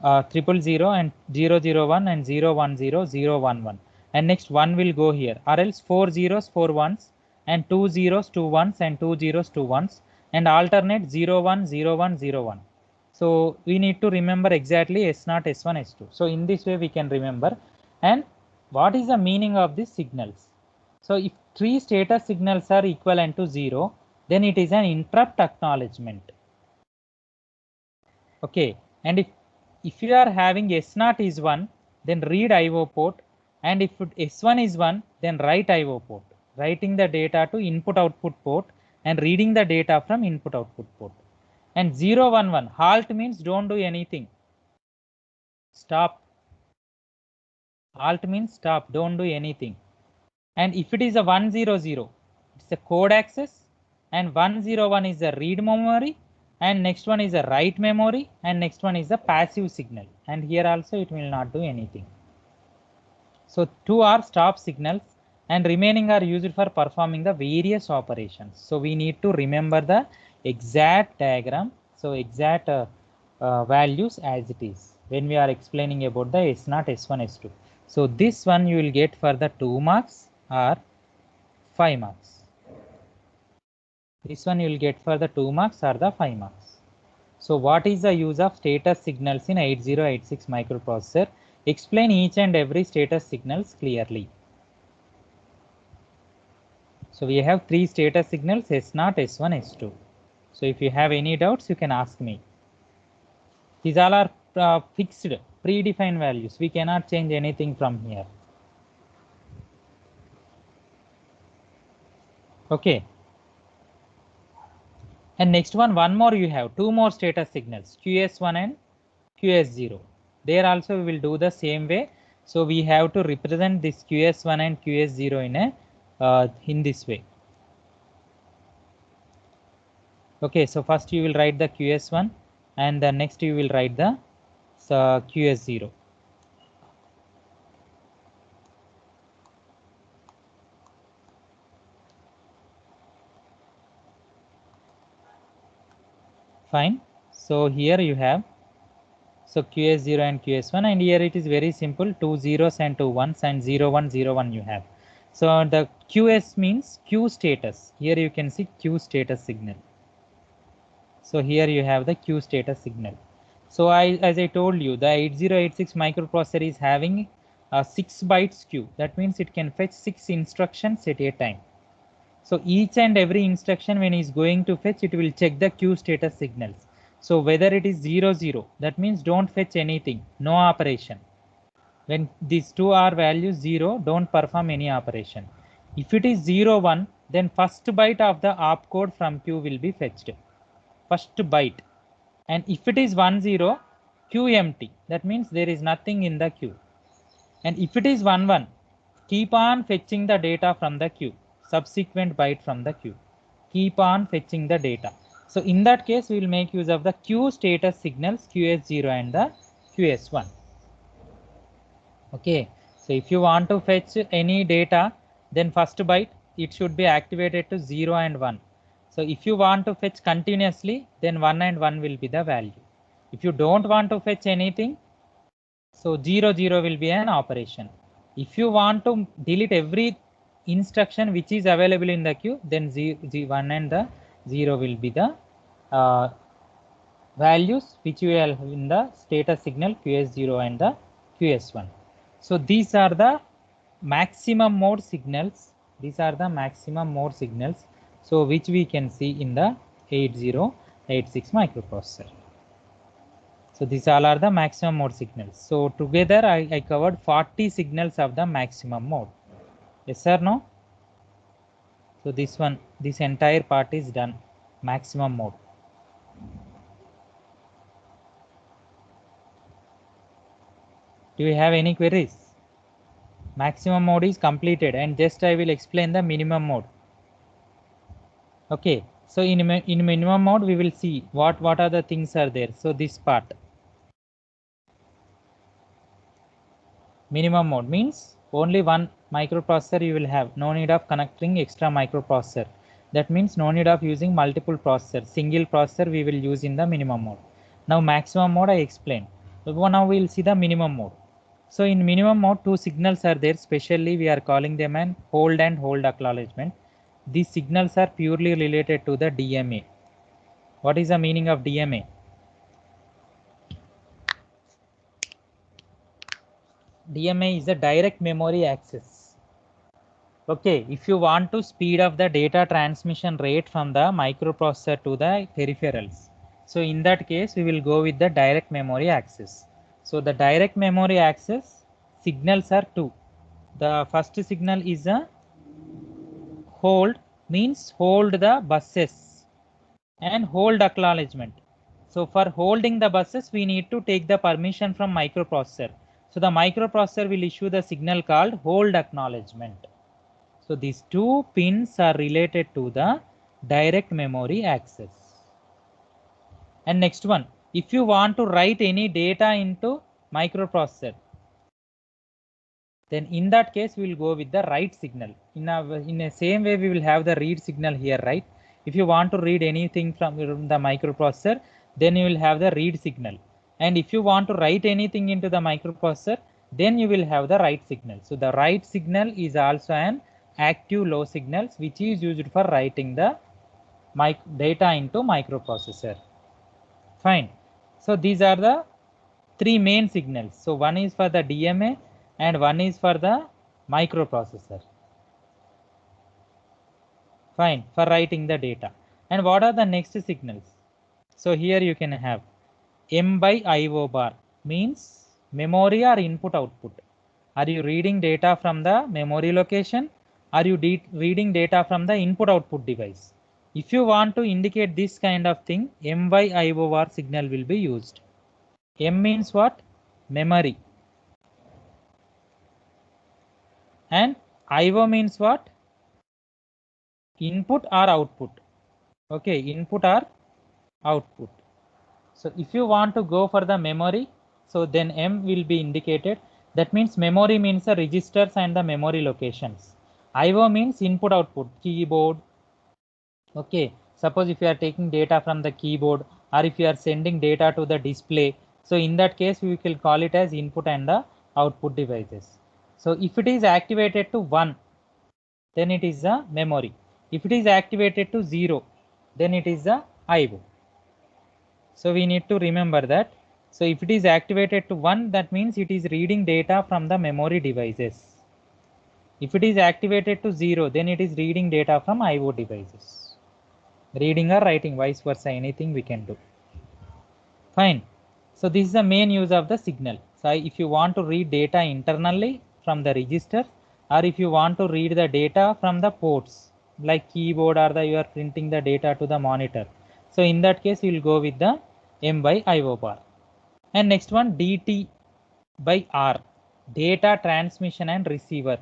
and 001 and 010, 011. And next 1 will go here. Or else 4 zeros, 4 ones, and 2 zeros, 2 ones, and 2 zeros, 2 ones. And alternate 01, 01, 01. So we need to remember exactly S0, S1, S2. So in this way we can remember. And what is the meaning of these signals? So if 3 status signals are equivalent to 0, then it is an interrupt acknowledgement. Okay, and if you are having S0 is 1, then read IO port, and if S1 is 1, then write IO port, writing the data to input output port and reading the data from input output port. And 011, halt means don't do anything. Stop. Halt means stop, don't do anything. And if it is a 100, it's a code access, and 101 is a read memory, and next one is a write memory, and next one is a passive signal. And here also it will not do anything. So 2 are stop signals, and remaining are used for performing the various operations. So we need to remember the exact diagram, so exact values as it is when we are explaining about the S0, S1, S2. So this one you will get for the 2 marks or 5 marks. This one you will get for the 2 marks or the 5 marks. So what is the use of status signals in 8086 microprocessor? Explain each and every status signals clearly. So we have 3 status signals, S0, S1, S2. So if you have any doubts, you can ask me. These all are fixed, predefined values. We cannot change anything from here. Okay. And next one more you have 2 more status signals, QS1 and QS0. There also we will do the same way. So we have to represent this QS1 and QS0 in this way. Okay, so first you will write the QS1 and the next you will write the QS0. Fine. So here you have QS0 and QS1, and here it is very simple, 2 zeros and 2 ones, and 0 1 0 1 you have. So the QS means Q status. Here you can see Q status signal. So here you have the Q status signal. So as I told you, the 8086 microprocessor is having a 6 bytes queue. That means it can fetch 6 instructions at a time. So each and every instruction when is going to fetch, it will check the Q status signals. So whether it is 0 0, that means don't fetch anything, no operation. When these two are values 0, don't perform any operation. If it is 0 1, then first byte of the opcode from Q will be fetched. First byte. And if it is 1 0, Q empty. That means there is nothing in the queue. And if it is 1 1, keep on fetching the data from the queue. Subsequent byte from the queue. Keep on fetching the data. So in that case, we will make use of the Q status signals QS0 and the QS1. Okay. So if you want to fetch any data, then first byte, it should be activated to 0 and 1. So if you want to fetch continuously, then 1 and 1 will be the value. If you don't want to fetch anything, so 0 0 will be an operation. If you want to delete every instruction which is available in the queue, then 1 and the 0 will be the values which you have in the status signal QS0 and the QS1. So these are the maximum mode signals. These are the maximum mode signals. So which we can see in the 8086 microprocessor. So these all are the maximum mode signals. So together I covered 40 signals of the maximum mode. Yes or no? So this entire part is done, maximum mode. Do you have any queries? Maximum mode is completed, and just I will explain the minimum mode. Okay, so in minimum mode we will see what are the things are there. So this part, minimum mode means only one microprocessor you will have, no need of connecting extra microprocessor. That means no need of using multiple processors, single processor we will use in the minimum mode. Now maximum mode I explained. So now we will see the minimum mode. So in minimum mode, two signals are there, specially we are calling them an hold and hold acknowledgement. These signals are purely related to the DMA. What is the meaning of DMA? DMA is a direct memory access. Okay, if you want to speed up the data transmission rate from the microprocessor to the peripherals, so in that case we will go with the direct memory access. So the direct memory access signals are two. The first signal is a hold, means hold the buses, and hold acknowledgement. So for holding the buses, we need to take the permission from microprocessor. So the microprocessor will issue the signal called hold acknowledgement. So these two pins are related to the direct memory access. And next one, if you want to write any data into microprocessor, then in that case we will go with the write signal. In the same way we will have the read signal here, right? If you want to read anything from the microprocessor, then you will have the read signal. And if you want to write anything into the microprocessor, then you will have the write signal. So the write signal is also an active low signals which is used for writing the data into microprocessor. Fine. So these are the three main signals. So one is for the DMA and one is for the microprocessor. Fine, for writing the data. And what are the next signals? So here you can have M by IO bar, means memory or input output. Are you reading data from the memory location? Are you reading data from the input output device? If you want to indicate this kind of thing, M by IO bar signal will be used. M means what? memory. And IO means what? Input or output. Okay, input or output. So if you want to go for the memory, so then M will be indicated. That means memory means the registers and the memory locations. IO means input output, keyboard. Okay, suppose if you are taking data from the keyboard or if you are sending data to the display, so in that case we will call it as input and the output devices. So if it is activated to 1, then it is the memory. If it is activated to 0, then it is the IO. So we need to remember that. So if it is activated to 1, that means it is reading data from the memory devices. If it is activated to 0, then it is reading data from IO devices. Reading or writing, vice versa, anything we can do. Fine. So this is the main use of the signal. So if you want to read data internally from the register, or if you want to read the data from the ports, like keyboard, or you are printing the data to the monitor. So in that case, you will go with the M by IO bar. And next one, DT by R, data transmission and receiver.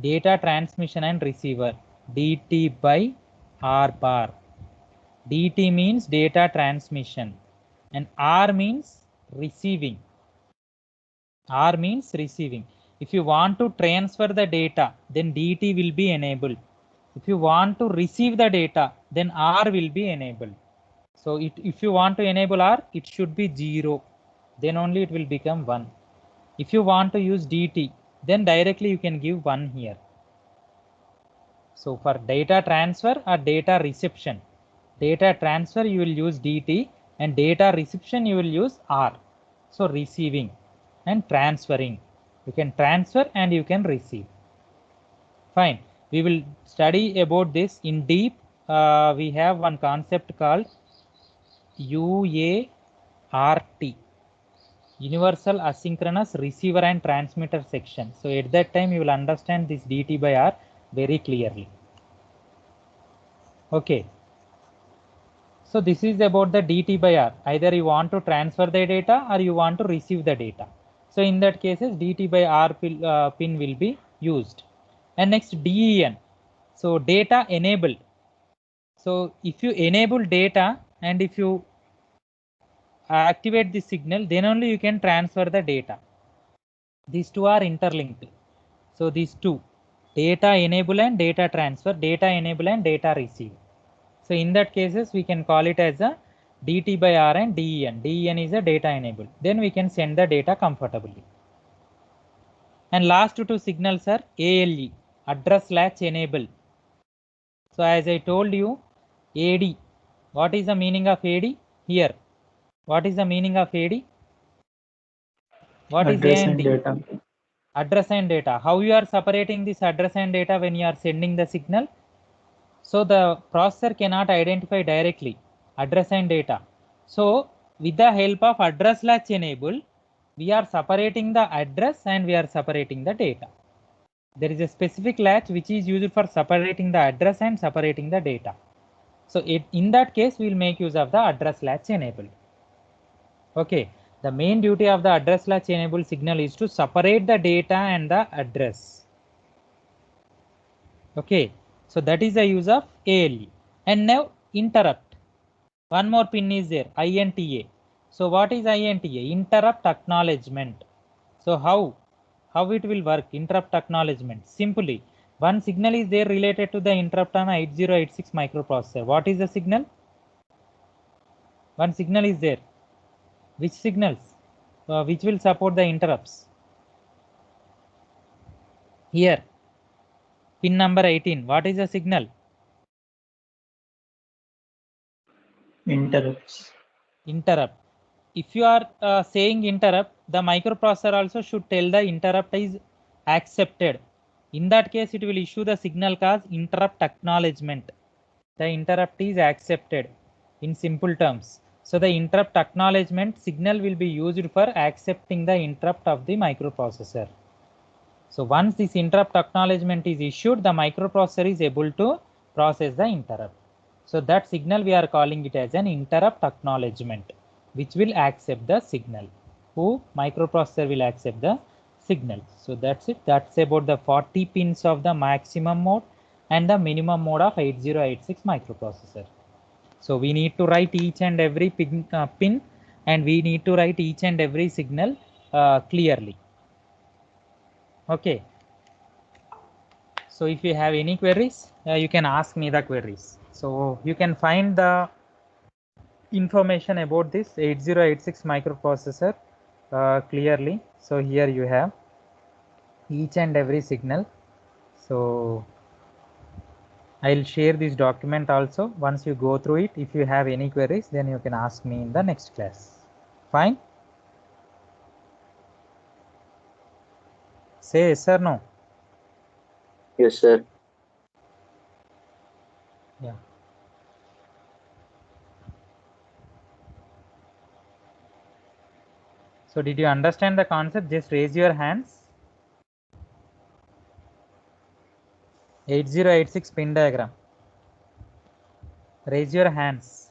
Data transmission and receiver, DT by R bar. DT means data transmission and R means receiving. R means receiving. If you want to transfer the data, then DT will be enabled. If you want to receive the data, then R will be enabled. So if you want to enable R, it should be 0. Then only it will become 1. If you want to use DT, then directly you can give 1 here. So for data transfer or data reception, data transfer you will use DT and data reception you will use R. So receiving and transferring. You can transfer and you can receive. Fine. We will study about this in deep. We have one concept called UART, Universal Asynchronous Receiver and Transmitter section. So at that time you will understand this DT by R very clearly. Okay. So this is about the DT by R. Either you want to transfer the data or you want to receive the data. So in that cases, DT by R pin will be used. And next DEN. So data enabled. So if you enable data and if you activate the signal, then only you can transfer the data. These two are interlinked. So these two, data enable and data transfer, data enable and data receive. So in that cases, we can call it as a DT by R and DEN. DEN is a data enabled. Then we can send the data comfortably. And last two signals are ALE, address latch enable. So as I told you, AD. What is the meaning of AD? Here. What is the meaning of AD? What is Address AND? and data. Address and data. How you are separating this address and data when you are sending the signal? So the processor cannot identify directly address and data. So with the help of address latch enable, we are separating the address and we are separating the data. There is a specific latch which is used for separating the address and separating the data. So in that case, we will make use of the address latch enabled. Okay, the main duty of the address latch enabled signal is to separate the data and the address. Okay, so that is the use of ALE. And now interrupt. One more pin is there, INTA. So what is INTA? Interrupt acknowledgement. So how it will work? Interrupt acknowledgement. Simply, one signal is there related to the interrupt on 8086 microprocessor. What is the signal? One signal is there. Which signals? Which will support the interrupts? Here, pin number 18. What is the signal? Interrupts. Interrupt. If you are saying interrupt, the microprocessor also should tell the interrupt is accepted. In that case, it will issue the signal called interrupt acknowledgement. The interrupt is accepted in simple terms. So the interrupt acknowledgement signal will be used for accepting the interrupt of the microprocessor. So once this interrupt acknowledgement is issued, the microprocessor is able to process the interrupt. So that signal we are calling it as an interrupt acknowledgement, which will accept the signal. who microprocessor will accept the signal. So that's it. That's about the 40 pins of the maximum mode and the minimum mode of 8086 microprocessor. So we need to write each and every pin and we need to write each and every signal clearly. Okay. So if you have any queries, you can ask me the queries. So you can find the information about this 8086 microprocessor clearly. So here you have each and every signal. So I'll share this document also. Once you go through it, if you have any queries, then you can ask me in the next class. Fine? Say yes or no. Yes, sir. Yeah. So did you understand the concept? Just raise your hands. 8086 pin diagram. Raise your hands.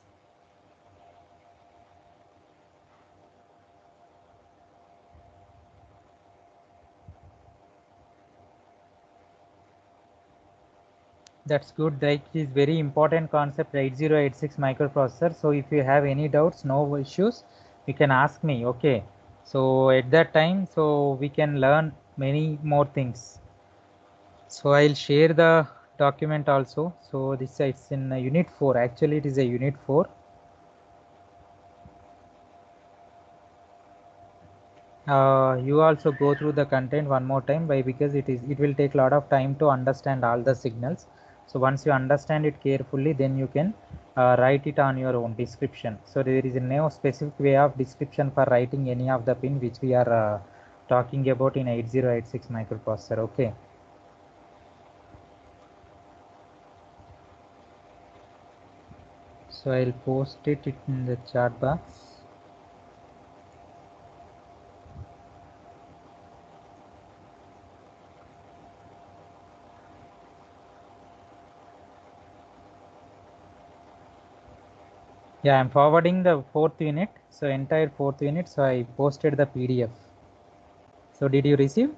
That's good. That is very important concept, 8086 microprocessor. So if you have any doubts, no issues, you can ask me. Okay. So at that time, so we can learn many more things. So I'll share the document also. So this it's in unit 4. Actually, it is a unit 4. You also go through the content one more time because it will take a lot of time to understand all the signals. So once you understand it carefully, then you can write it on your own description. So there is no specific way of description for writing any of the pin which we are talking about in 8086 microprocessor. Okay. So I'll post it in the chat box. Yeah, I'm forwarding the 4th unit. So entire 4th unit. So I posted the PDF. So did you receive?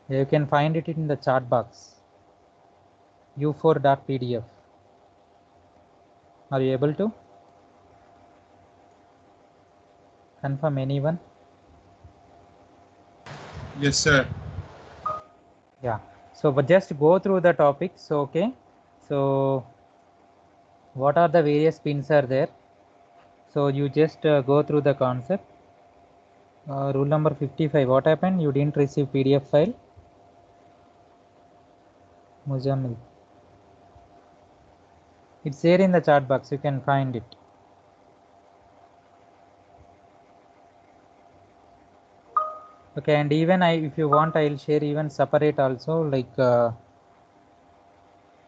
You can find it in the chat box. u4.pdf. Are you able to confirm anyone? Yes, sir. Yeah. So but just go through the topics. So okay. So what are the various pins are there? So you just go through the concept. Rule number 55. What happened? You didn't receive PDF file. Muzammil. It's there in the chat box. You can find it. Okay, and even if you want, I'll share even separate also, like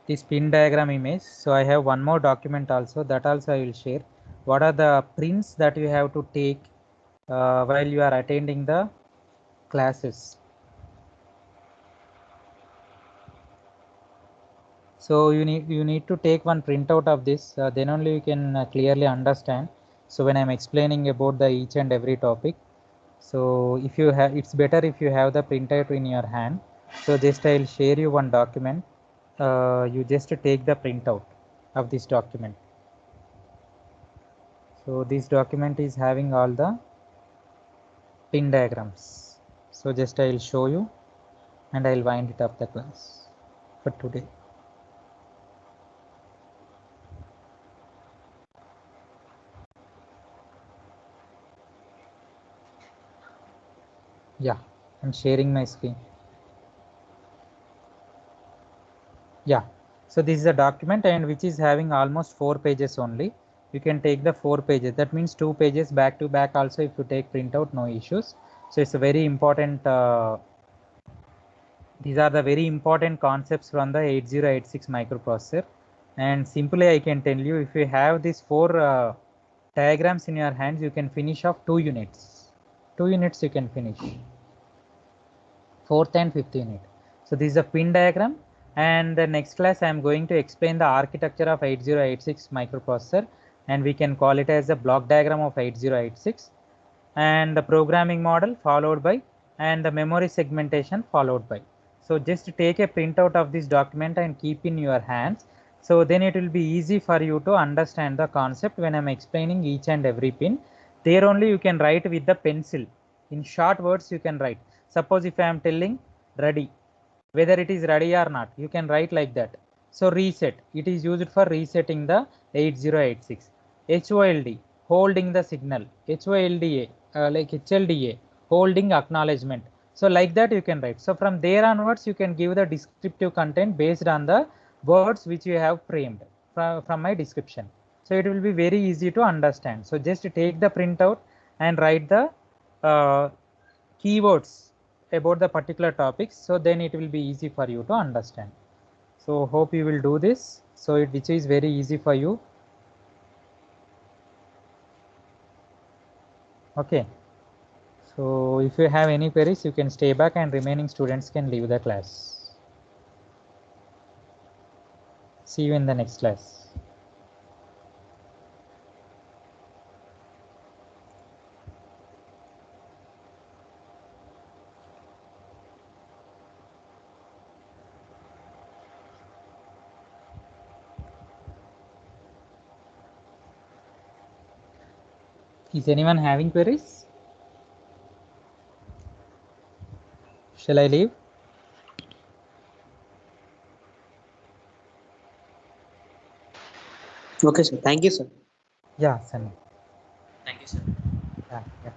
this pin diagram image. So I have one more document also, that also I will share. What are the prints that you have to take while you are attending the classes? So you need to take one printout of this, then only you can clearly understand. So when I'm explaining about the each and every topic, so if you have, it's better if you have the printout in your hand. So just I'll share you one document. You just take the printout of this document. So this document is having all the pin diagrams. So just I'll show you and I'll wind it up the class for today. Yeah, I'm sharing my screen. Yeah, so this is a document and which is having almost 4 pages only. You can take the 4 pages. That means 2 pages back to back also if you take printout, no issues. So it's a very important, these are the very important concepts from the 8086 microprocessor. And simply I can tell you, if you have these 4 diagrams in your hands, you can finish off 2 units. 2 units you can finish. 4th and 5th unit. So this is a pin diagram, and the next class I am going to explain the architecture of 8086 microprocessor and we can call it as a block diagram of 8086, and the programming model followed by, and the memory segmentation followed by. So just take a printout of this document and keep in your hands. So then it will be easy for you to understand the concept when I'm explaining each and every pin. There only you can write with the pencil. In short words you can write. Suppose if I am telling ready, whether it is ready or not, you can write like that. So reset, it is used for resetting the 8086. HOLD, holding the signal. HOLDA, like HLDA, holding acknowledgement. So like that you can write. So from there onwards you can give the descriptive content based on the words which you have framed from my description. So it will be very easy to understand. So just take the printout and write the keywords about the particular topics, so then it will be easy for you to understand. So hope you will do this, so which is very easy for you. Okay, so if you have any queries you can stay back and remaining students can leave the class. See you in the next class. Is anyone having queries? Shall I leave? Okay, sir. Thank you, sir. Yeah, Sunny. Thank you, sir. Yeah, yeah.